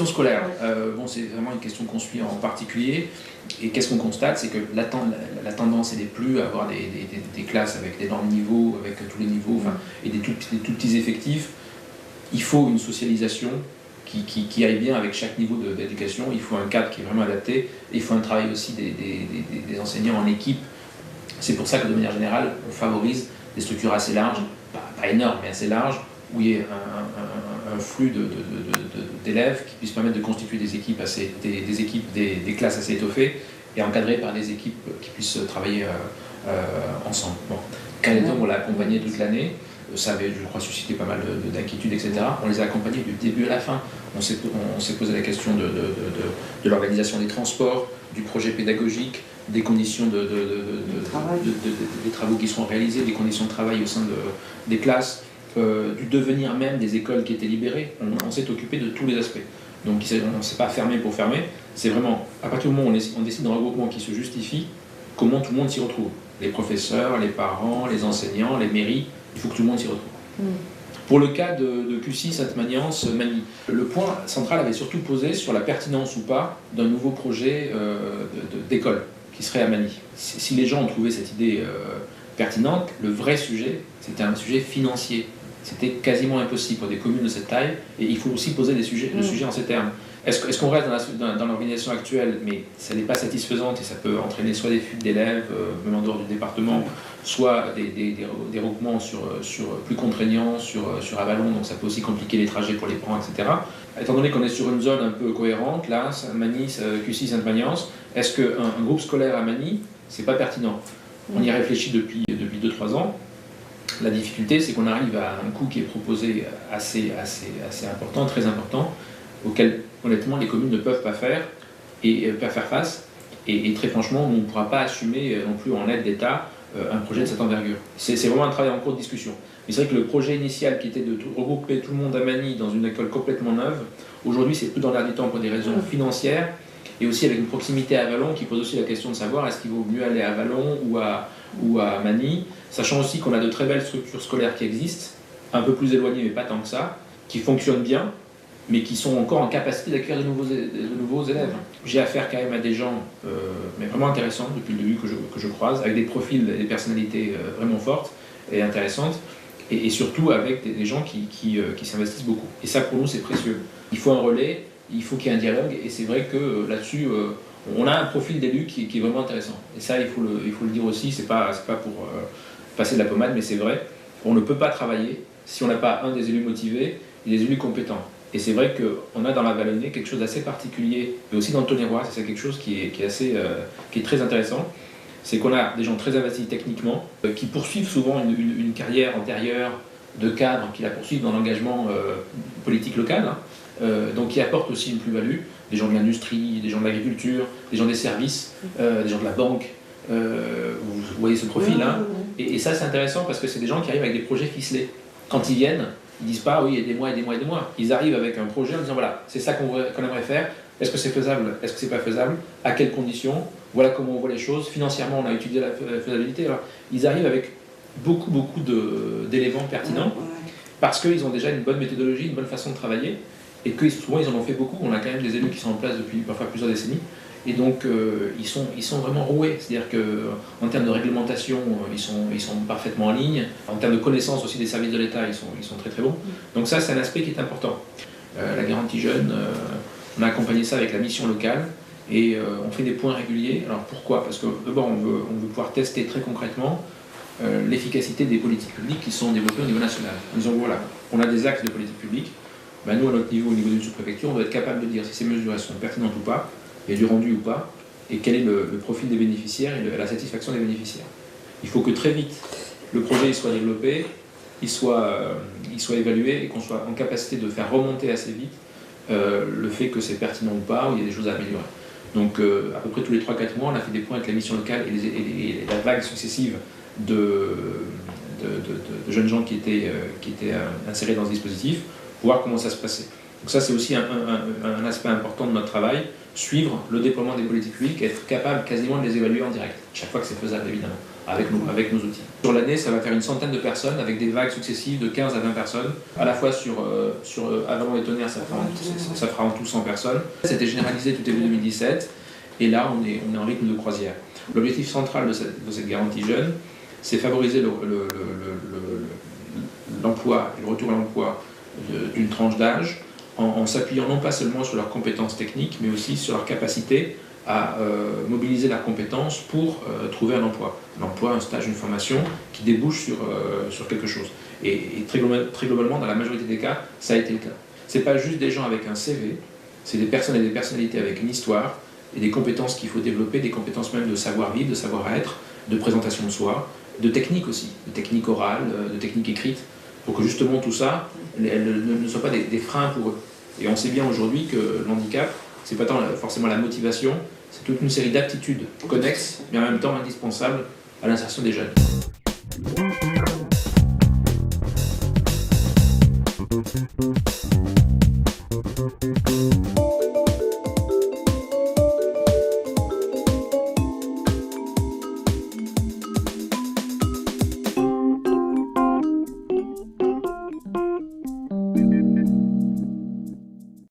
question scolaire, c'est vraiment une question qu'on suit en particulier. Et qu'est-ce qu'on constate? C'est que la tendance, elle n'est plus à avoir des classes avec d'énormes niveaux, avec tous les niveaux, et des tout petits effectifs. Il faut une socialisation qui aille bien avec chaque niveau d'éducation. Il faut un cadre qui est vraiment adapté. Et il faut un travail aussi des enseignants en équipe. C'est pour ça que de manière générale, on favorise des structures assez larges, pas énormes, mais assez larges, où il y ait un flux d'élèves qui puissent permettre de constituer des équipes, des classes assez étoffées et encadrées par des équipes qui puissent travailler ensemble. Bon. Calédon, on l'a accompagné toute l'année. Ça avait, je crois, suscité pas mal d'inquiétudes, etc. On les a accompagnés du début à la fin. On s'est posé la question de l'organisation des transports, du projet pédagogique, des conditions des travaux qui seront réalisés, des conditions de travail au sein des classes, du devenir même des écoles qui étaient libérées. On s'est occupé de tous les aspects. Donc on ne s'est pas fermé pour fermer. C'est vraiment, à partir du moment où on décide d'un regroupement qui se justifie, comment tout le monde s'y retrouve. Les professeurs, les parents, les enseignants, les mairies, il faut que tout le monde s'y retrouve. Pour le cas de QC Sainte-Magnance, Magny, le point central avait surtout posé sur la pertinence ou pas d'un nouveau projet d'école qui serait à Magny. Si les gens ont trouvé cette idée pertinente, le vrai sujet, c'était un sujet financier. C'était quasiment impossible pour des communes de cette taille, et il faut aussi poser le sujet en ces termes. Est-ce qu'on reste dans l'organisation actuelle, mais ça n'est pas satisfaisante et ça peut entraîner soit des fuites d'élèves, même en dehors du département, soit des regroupements plus contraignants sur Avallon, donc ça peut aussi compliquer les trajets pour les parents, etc. Étant donné qu'on est sur une zone un peu cohérente, là, Magny, QC, Sainte-Magnance, est-ce qu'un groupe scolaire à Magny, c'est pas pertinent? On y réfléchit depuis 2-3 ans. La difficulté, c'est qu'on arrive à un coût qui est proposé assez important, très important, auquel honnêtement les communes ne peuvent pas faire face. Et très franchement, on ne pourra pas assumer non plus en aide d'État un projet de cette envergure. C'est vraiment un travail en cours de discussion. Mais c'est vrai que le projet initial qui était de regrouper tout le monde à Magny dans une école complètement neuve, aujourd'hui c'est plus dans l'air du temps pour des raisons financières, et aussi avec une proximité à Avallon qui pose aussi la question de savoir est-ce qu'il vaut mieux aller à Avallon ou à Magny, sachant aussi qu'on a de très belles structures scolaires qui existent, un peu plus éloignées mais pas tant que ça, qui fonctionnent bien, mais qui sont encore en capacité d'accueillir de nouveaux élèves. J'ai affaire quand même à des gens mais vraiment intéressants depuis le début que je croise, avec des profils et des personnalités vraiment fortes et intéressantes, et surtout avec des gens qui s'investissent beaucoup. Et ça pour nous c'est précieux. Il faut un relais, il faut qu'il y ait un dialogue, et c'est vrai que là-dessus on a un profil d'élu qui est vraiment intéressant. Et ça il faut le dire aussi, c'est pas pour passer de la pommade, mais c'est vrai, on ne peut pas travailler si on n'a pas des élus motivés et des élus compétents. Et c'est vrai qu'on a dans la Vallonnée quelque chose d'assez particulier, et aussi dans le Tonnerrois, c'est quelque chose qui est très intéressant, c'est qu'on a des gens très investis techniquement, qui poursuivent souvent une carrière antérieure de cadre, qui la poursuivent dans l'engagement politique local, donc qui apportent aussi une plus-value, des gens de l'industrie, des gens de l'agriculture, des gens des services, des gens de la banque, vous voyez ce profil, et ça c'est intéressant parce que c'est des gens qui arrivent avec des projets ficelés. Quand ils viennent, ils disent pas oui, aidez-moi. Ils arrivent avec un projet en disant voilà, c'est ça qu'on aimerait faire. Est-ce que c'est faisable? Est-ce que c'est pas faisable? À quelles conditions? Voilà comment on voit les choses. Financièrement, on a étudié la faisabilité. Alors, ils arrivent avec beaucoup d'éléments pertinents parce qu'ils ont déjà une bonne méthodologie, une bonne façon de travailler, et que souvent ils en ont fait beaucoup. On a quand même des élus qui sont en place depuis parfois plusieurs décennies. Et donc ils sont vraiment roués, c'est-à-dire qu'en termes de réglementation, ils sont parfaitement en ligne. En termes de connaissance aussi des services de l'État, ils sont très très bons. Donc ça, c'est un aspect qui est important. La garantie jeune, on a accompagné ça avec la mission locale, et on fait des points réguliers. Alors pourquoi? Parce que d'abord on veut pouvoir tester très concrètement l'efficacité des politiques publiques qui sont développées au niveau national. En disant voilà, on a des axes de politique publique, nous à notre niveau, au niveau d'une sous-préfecture, on doit être capable de dire si ces mesures sont pertinentes ou pas, il y a du rendu ou pas, et quel est le profil des bénéficiaires et la satisfaction des bénéficiaires. Il faut que très vite le projet soit développé, il soit évalué, et qu'on soit en capacité de faire remonter assez vite le fait que c'est pertinent ou pas, ou il y a des choses à améliorer. Donc à peu près tous les 3-4 mois, on a fait des points avec la mission locale et la vague successive de jeunes gens qui étaient insérés dans ce dispositif, pour voir comment ça se passait. Donc ça c'est aussi un aspect important de notre travail, suivre le déploiement des politiques publiques et être capable quasiment de les évaluer en direct, chaque fois que c'est faisable évidemment, avec nos outils. Sur l'année, ça va faire une centaine de personnes avec des vagues successives de 15 à 20 personnes, à la fois sur Avalanche et Tonnerre, ça fera en tout 100 personnes. C'était généralisé tout début 2017 et là on est en rythme de croisière. L'objectif central de cette garantie jeune, c'est favoriser l'emploi et le retour à l'emploi d'une tranche d'âge en s'appuyant non pas seulement sur leurs compétences techniques, mais aussi sur leur capacité à mobiliser leurs compétences pour trouver un emploi, un stage, une formation qui débouche sur quelque chose. Et très globalement, dans la majorité des cas, ça a été le cas. Ce n'est pas juste des gens avec un CV, c'est des personnes et des personnalités avec une histoire et des compétences qu'il faut développer, des compétences même de savoir-vivre, de savoir-être, de présentation de soi, de technique aussi, de technique orale, de technique écrite, pour que justement tout ça ne soit pas des freins pour eux. Et on sait bien aujourd'hui que l'handicap, c'est pas tant forcément la motivation, c'est toute une série d'aptitudes connexes, mais en même temps indispensables à l'insertion des jeunes.